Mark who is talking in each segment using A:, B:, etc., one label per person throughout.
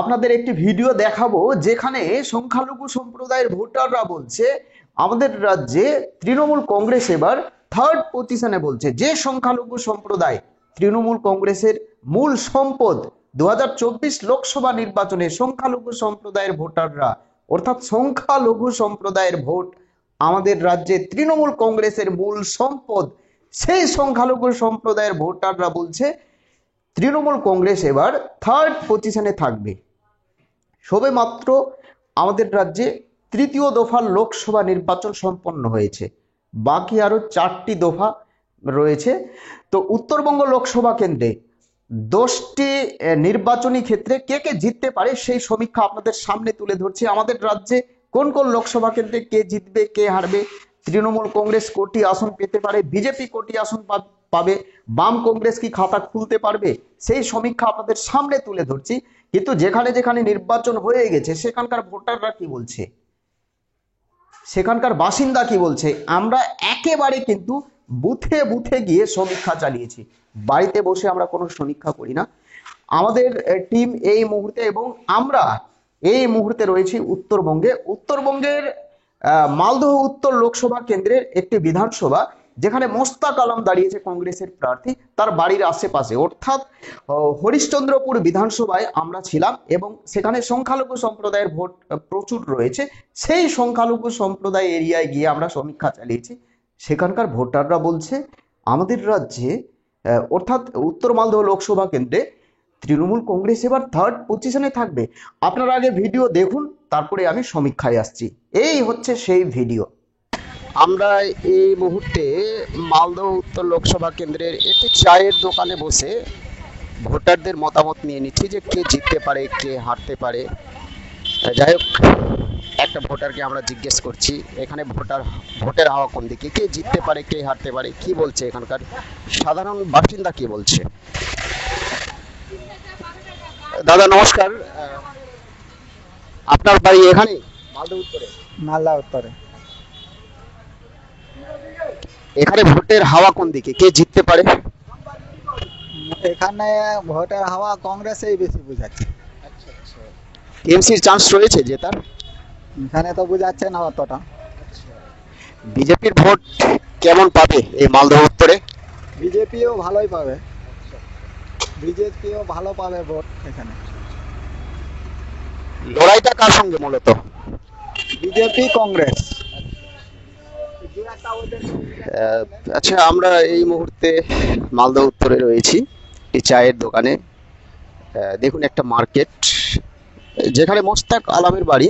A: আপনাদের একটি ভিডিও দেখাবো যেখানে সংখ্যালঘু সম্প্রদায়ের ভোটাররা বলছে আমাদের রাজ্যে তৃণমূল কংগ্রেস এবার থার্ড পজিশনে। বলছে যে সংখ্যালঘু সম্প্রদায় তৃণমূল কংগ্রেসের মূল সম্পদ। 2024 লোকসভা নির্বাচনে সংখ্যালঘু সম্প্রদায়ের ভোটাররা অর্থাৎ সংখ্যালঘু সম্প্রদায়ের ভোট আমাদের রাজ্যে তৃণমূল কংগ্রেসের মূল সম্পদ। সেই সংখ্যালঘু সম্প্রদায়ের ভোটাররা বলছে তৃণমূল কংগ্রেস এবার থার্ড পজিশনে থাকবে। সবেমাত্র আমাদের রাজ্যে তৃতীয় দফার লোকসভা নির্বাচন সম্পন্ন হয়েছে, বাকি আরো 4টি দফা রয়েছে। তো উত্তরবঙ্গ লোকসভা কেন্দ্রে 10টি নির্বাচনী ক্ষেত্রে কে কে জিততে পারে সেই সমীক্ষা আপনাদের সামনে তুলে ধরছি। আমাদের রাজ্যে কোন কোন লোকসভা কেন্দ্রে কে জিতবে কে হারবে, তৃণমূল কংগ্রেস কোটি আসন পেতে পারে, বিজেপি কোটি আসন পাবে, বাম কংগ্রেস কি খাতা খুলতে পারবে, সেই সমীক্ষা আপনাদের সামনে তুলে ধরছি। কিন্তু যেখানে যেখানে নির্বাচন হয়ে গেছে সেখানকার ভোটাররা কি বলছে, সেখানকার বাসিন্দা কি বলছে, আমরা একেবারে কিন্তু বুথে বুথে গিয়ে সমীক্ষা চালিয়েছি। বাড়িতে বসে আমরা কোনো সমীক্ষা করি না। আমাদের টিম এই মুহূর্তে এবং আমরা এই মুহূর্তে রয়েছি উত্তরবঙ্গের মালদহ উত্তর লোকসভা কেন্দ্রের একটি বিধানসভা, যেখানে মোস্তাক আলম দাঁড়িয়েছে কংগ্রেসের প্রার্থী, তার বাড়ির আশেপাশে অর্থাৎ হরিশ্চন্দ্রপুর বিধানসভায় আমরা ছিলাম এবং সেখানে সংখ্যালঘু সম্প্রদায়ের ভোট প্রচুর রয়েছে। সেই সংখ্যালঘু সম্প্রদায় এরিয়ায় গিয়ে আমরা সমীক্ষা চালিয়েছি। সেখানকার ভোটাররা বলছে আমাদের রাজ্যে অর্থাৎ উত্তর মালদহ লোকসভা কেন্দ্রে তৃণমূল কংগ্রেস এবার থার্ড পজিশনে থাকবে। আপনারা আগে ভিডিও দেখুন, তারপরে আমি সমীক্ষায় আসছি। এই হচ্ছে সেই ভিডিও। আমরা এই মুহূর্তে মালদহ উত্তর লোকসভা কেন্দ্রের একটি চায়ের দোকানে বসে ভোটারদের মতামত নিয়ে নিচ্ছি যে কে জিততে পারে কে হারতে পারে। যাই হোক, একটা ভোটারকে আমরা জিজ্ঞেস করছি এখানে ভোটের হাওয়া কোন দিকে, কে জিততে পারে কে হারতে পারে, কি বলছে এখানকার সাধারণ বাসিন্দা কি বলছে। দাদা নমস্কার, আপনার বাড়ি এখানে মালদহ উত্তরে?
B: মালদা উত্তরে।
A: এখানে ভোটের হাওয়া কোন দিকে, কে জিততে পারে?
B: এখানে ভোটের হাওয়া কংগ্রেসেই বেশি বুঝাচ্ছে।
A: টিএমসির চান্স রয়েছে জেতার?
B: এখানে তো বুঝাচ্ছে না অতটা।
A: বিজেপির ভোট কেমন পাবে এই মালদহ উত্তরে?
B: বিজেপিও ভালোই পাবে, বিজেপিও ভালো পাবে ভোট এখানে।
A: লড়াইটা কার সঙ্গে মূলত?
B: বিজেপি কংগ্রেস।
A: আচ্ছা, আমরা এই মুহূর্তে মালদহ উত্তরে রয়েছি এই চায়ের দোকানে। দেখুন একটা মার্কেট যেখানে মোস্তাক আলমের বাড়ি,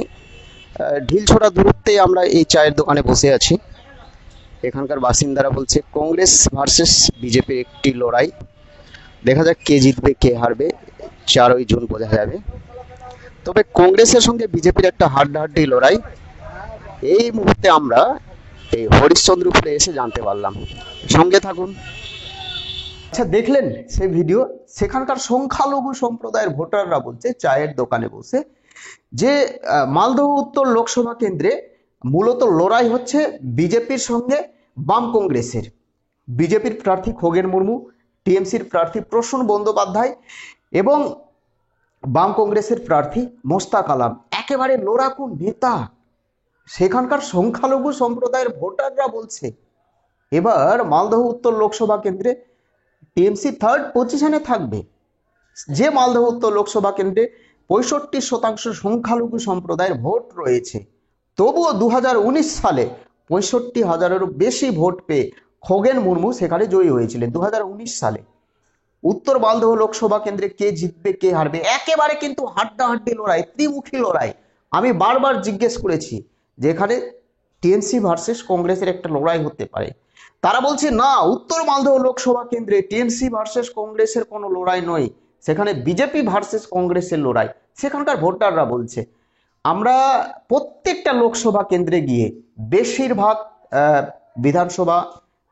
A: ঢিলছোড়া দূরত্বে আমরা এই চায়ের দোকানে বসে আছি। এখানকার বাসিন্দারা বলছে কংগ্রেস ভার্সেস বিজেপির একটি লড়াই, দেখা যাক কে জিতবে কে হারবে, 4ই জুন বোঝা যাবে। তবে কংগ্রেসের সঙ্গে বিজেপির একটা হাড্ডাহাড্ডি লড়াই এই মুহূর্তে আমরা এই হরিশ্চন্দ্রপুরে এসে জানতে পারলাম। সঙ্গে থাকুন। আচ্ছা, দেখলেন সেই ভিডিও? সেখানকার সংখ্যালঘু সম্প্রদায়ের ভোটাররা বলছে চায়ের দোকানে বসে যে মালদহ উত্তর লোকসভা কেন্দ্রে মূলত লড়াই হচ্ছে বিজেপির সঙ্গে বাম কংগ্রেসের। বিজেপির প্রার্থী খোগেন মুর্মু, টিএমসির প্রার্থী প্রসূন বন্দ্যোপাধ্যায় এবং বাম কংগ্রেসের প্রার্থী মোস্তাক আলম একেবারে লড়াকু নেতা। সেখানকার সংখ্যালঘু সম্প্রদায়ের ভোটাররা বলছে এবার মালদহ উত্তর লোকসভা কেন্দ্রে টিএমসি থার্ড পজিশনে থাকবে। যে মালদহ উত্তর লোকসভা কেন্দ্রে 65% সংখ্যালঘু সম্প্রদায়ের ভোট রয়েছে, তবুও 2019 সালে 65,000-এরও বেশি ভোট পেয়ে খোগেন মুর্মু সেখানে জয়ী হয়েছিলেন 2019 সালে। উত্তর মালদহ লোকসভা কেন্দ্রে কে জিতবে কে হারবে একেবারে কিন্তু হাড্ডাহাড্ডি লড়াই, ত্রিমুখী লড়াই। আমি বারবার জিজ্ঞেস করেছি যে এখানে টিএমসি ভার্সেস কংগ্রেসের একটা লড়াই হতে পারে। তারা বলছে না, উত্তর মালদহ লোকসভা কেন্দ্রে টিএমসি ভার্সেস কংগ্রেসের কোনো লড়াই নয়, সেখানে বিজেপি ভার্সেস কংগ্রেসের লড়াই। সেখানকার ভোটাররা বলছে আমরা প্রত্যেকটা লোকসভা কেন্দ্রে গিয়ে বেশিরভাগ বিধানসভা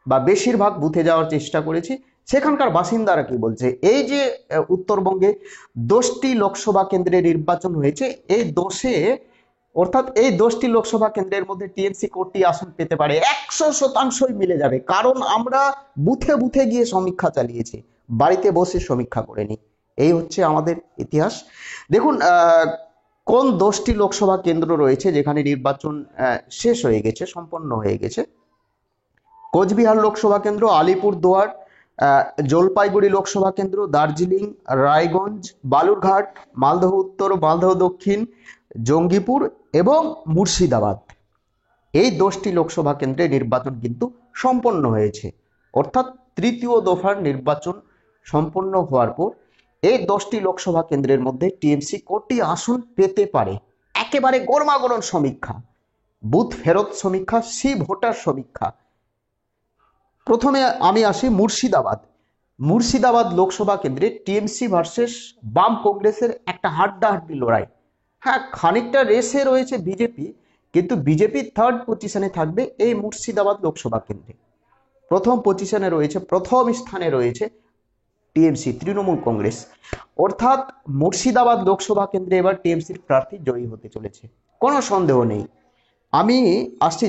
A: বা বেশিরভাগ বুথে যাওয়ার চেষ্টা করেছি। সেখানকার বাসিন্দারা কি বলছে, এই যে উত্তরবঙ্গে 10টি লোকসভা কেন্দ্রে নির্বাচন হয়েছে, এই 10টি লোকসভা কেন্দ্রের মধ্যে টিএমসি কোটি আসন পেতে পারে, 100% মিলে যাবে। কারণ আমরা বুথে বুথে গিয়ে সমীক্ষা চালিয়েছি, বাড়িতে বসে সমীক্ষা করেনি। এই হচ্ছে আমাদের ইতিহাস। দেখুন কোন 10টি লোকসভা কেন্দ্র রয়েছে যেখানে নির্বাচন শেষ হয়ে গেছে, সম্পন্ন হয়ে গেছে। কোচবিহার লোকসভা কেন্দ্র, আলিপুরদুয়ার, জলপাইগুড়ি লোকসভা কেন্দ্র, দার্জিলিং, রায়গঞ্জ, বালুরঘাট, মালদহ উত্তর, মালদহ দক্ষিণ, জঙ্গিপুর এবং মুর্শিদাবাদ। এই 10টি লোকসভা কেন্দ্রে নির্বাচন কিন্তু সম্পন্ন হয়েছে, অর্থাৎ তৃতীয় দফার নির্বাচন সম্পন্ন হওয়ার পর এই 10টি লোকসভা কেন্দ্রের মধ্যে টিএমসি কটি আসন পেতে পারে, একেবারে গরমাগরম সমীক্ষা, বুথ ফেরত সমীক্ষা, সি ভোটার সমীক্ষা। প্রথমে আমি আসি মুর্শিদাবাদ লোকসভা কেন্দ্রে টিএমসি ভার্সেস বাম কংগ্রেসের একটা হাড্ডাহাড্ডি লড়াই। হ্যাঁ, খানিকটা রেসে রয়েছে বিজেপি, কিন্তু বিজেপি থার্ড পজিশনে থাকবে এই মুর্শিদাবাদ লোকসভা কেন্দ্রে। প্রথম স্থানে রয়েছে টিএমসি, তৃণমূল কংগ্রেস। অর্থাৎ মুর্শিদাবাদ লোকসভা কেন্দ্রে এবার টিএমসির প্রার্থী জয়ী হতে চলেছে, কোনো সন্দেহ নেই। আমি আসছি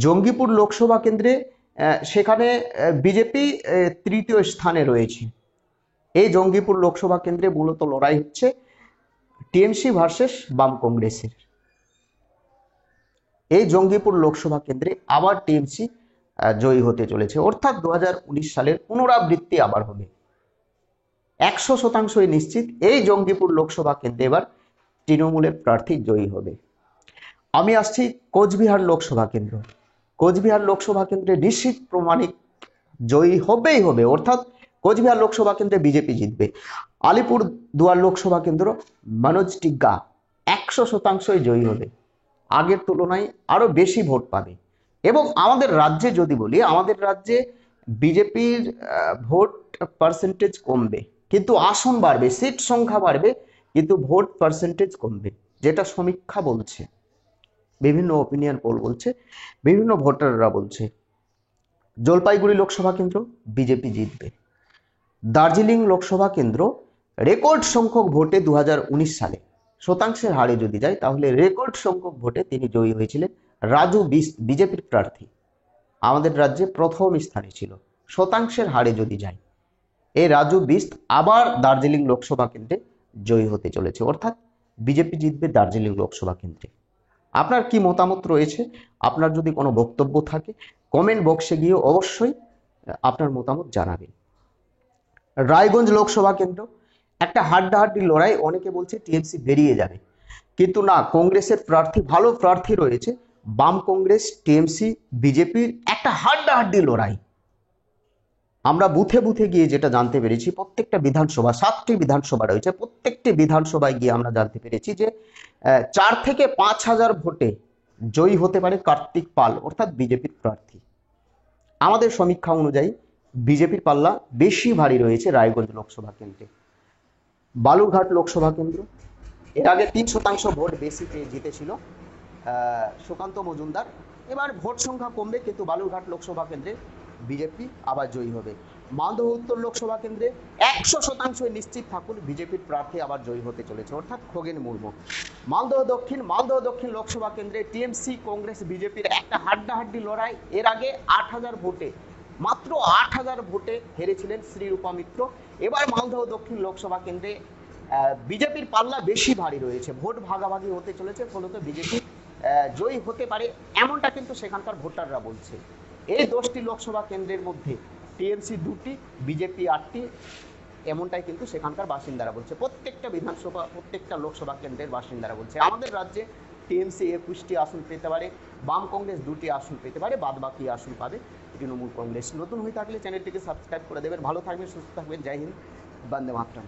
A: জঙ্গিপুর লোকসভা কেন্দ্রে, সেখানে বিজেপি তৃতীয় স্থানে রয়েছে। এই জঙ্গিপুর লোকসভা কেন্দ্রে মূলত লড়াই হচ্ছে টিএমসি ভার্সেস বাম কংগ্রেসের। এই জঙ্গিপুর লোকসভা কেন্দ্রে আবার টিএমসি জয়ী হতে চলেছে, অর্থাৎ 2019 সালের পুনরাবৃত্তি আবার হবে। 100% নিশ্চিত এই জঙ্গিপুর লোকসভা কেন্দ্রে এবার তৃণমূলের প্রার্থী জয়ী হবে। আমি আসছি কোচবিহার লোকসভা কেন্দ্রে নিশ্চিত প্রমাণিক জয়ী হবেই হবে, অর্থাৎ কোচবিহার লোকসভা কেন্দ্রে বিজেপি জিতবে। আলিপুরদুয়ার লোকসভা কেন্দ্র মনোজ টিগ্গা 100% জয়ী হবে, আগের তুলনায় আরো বেশি ভোট পাবে। এবং আমাদের রাজ্যে যদি বলি, আমাদের রাজ্যে বিজেপির ভোট পার্সেন্টেজ কমবে, কিন্তু আসন বাড়বে, সিট সংখ্যা বাড়বে, কিন্তু ভোট পার্সেন্টেজ কমবে, যেটা সমীক্ষা বলছে, বিভিন্ন ওপিনিয়ন পোল বলছে, বিভিন্ন ভোটাররা বলছে। জলপাইগুড়ি লোকসভা কেন্দ্র বিজেপি জিতবে। দার্জিলিং লোকসভা কেন্দ্র রেকর্ড সংখ্যক ভোটে 2019 সালে শতাংশের হারে যদি যায়, তাহলে রেকর্ড সংখ্যক ভোটে তিনি জয়ী হয়েছিলেন। রাজু বিস্ট বিজেপির প্রার্থী, আমাদের রাজ্যে প্রথম স্থানে ছিল। শতাংশের হারে যদি যায়, এই রাজু বিস্ট আবার দার্জিলিং লোকসভা কেন্দ্রে জয়ী হতে চলেছে, অর্থাৎ বিজেপি জিতবে দার্জিলিং লোকসভা কেন্দ্রে। আপনার কি মতামত রয়েছে? আপনার যদি কোনো বক্তব্য থাকে কমেন্ট বক্সে গিয়ে অবশ্যই আপনার মতামত জানাবেন। রায়গঞ্জ লোকসভা কেন্দ্র একটা হাড্ডাহাড্ডি লড়াই, অনেকে বলছে টিএমসি বেরিয়ে যাবে, কিন্তু না, কংগ্রেসের প্রার্থী, ভালো প্রার্থী রয়েছে। বাম কংগ্রেস, টিএমসি, বিজেপির একটা হাড্ডাহাড্ডি লড়াই। আমরা বুথে বুথে গিয়ে যেটা জানতে পেরেছি, প্রত্যেকটা বিধানসভা, 7টি বিধানসভা রয়েছে, প্রত্যেকটি বিধানসভায় গিয়ে আমরা জানতে পেরেছি যে 4 থেকে 5,000 ভোটে জয়ী হতে পারে কার্তিক পাল, অর্থাৎ বিজেপির প্রার্থী। আমাদের সমীক্ষা অনুযায়ী বিজেপির পাল্লা বেশি ভারী রয়েছে রায়গঞ্জ লোকসভা কেন্দ্রে। বালুরঘাট লোকসভা কেন্দ্র, এর আগে 3% ভোট বেশি পেয়ে জিতেছিল সুকান্ত মজুমদার। এবার ভোট সংখ্যা কমবে, কিন্তু বালুরঘাট লোকসভা কেন্দ্রে বিজেপি আবার জয়ী হবে। মালদহ উত্তর লোকসভা কেন্দ্রে 100% নিশ্চিত থাকুন বিজেপির প্রার্থী আবার জয়ী হতে চলেছে, অর্থাৎ খোগেন মুর্মু। মালদহ দক্ষিণ লোকসভা কেন্দ্রে টিএমসি, কংগ্রেস, বিজেপির একটা হাড্ডাহাড্ডি লড়াই। এর আগে 8,000 ভোটে, মাত্র 8,000 ভোটে হেরেছিলেন শ্রীরূপা মিত্র। এবার মালদহ দক্ষিণ লোকসভা কেন্দ্রে বিজেপির পাল্লা বেশি ভারী রয়েছে, ভোট ভাগাভাগি হতে চলেছে, ফলত বিজেপি জয়ী হতে পারে, এমনটা কিন্তু সেখানকার ভোটাররা বলছে। এই 10টি লোকসভা কেন্দ্রের মধ্যে টিএমসি 2টি, বিজেপি 8টি, এমনটাই কিন্তু সেখানকার বাসিন্দারা বলছে। প্রত্যেকটা লোকসভা কেন্দ্রের বাসিন্দারা বলছে। আমাদের রাজ্যে টিএমসি 21টি আসন পেতে পারে, বাম কংগ্রেস 2টি আসন পেতে পারে, বাদ বাকি আসন পাবে তৃণমূল কংগ্রেস। নতুন হয়ে থাকলে চ্যানেলটিকে সাবস্ক্রাইব করে দেবেন। ভালো থাকবেন, সুস্থ থাকবেন। জয় হিন্দ, বন্দে মাতরম।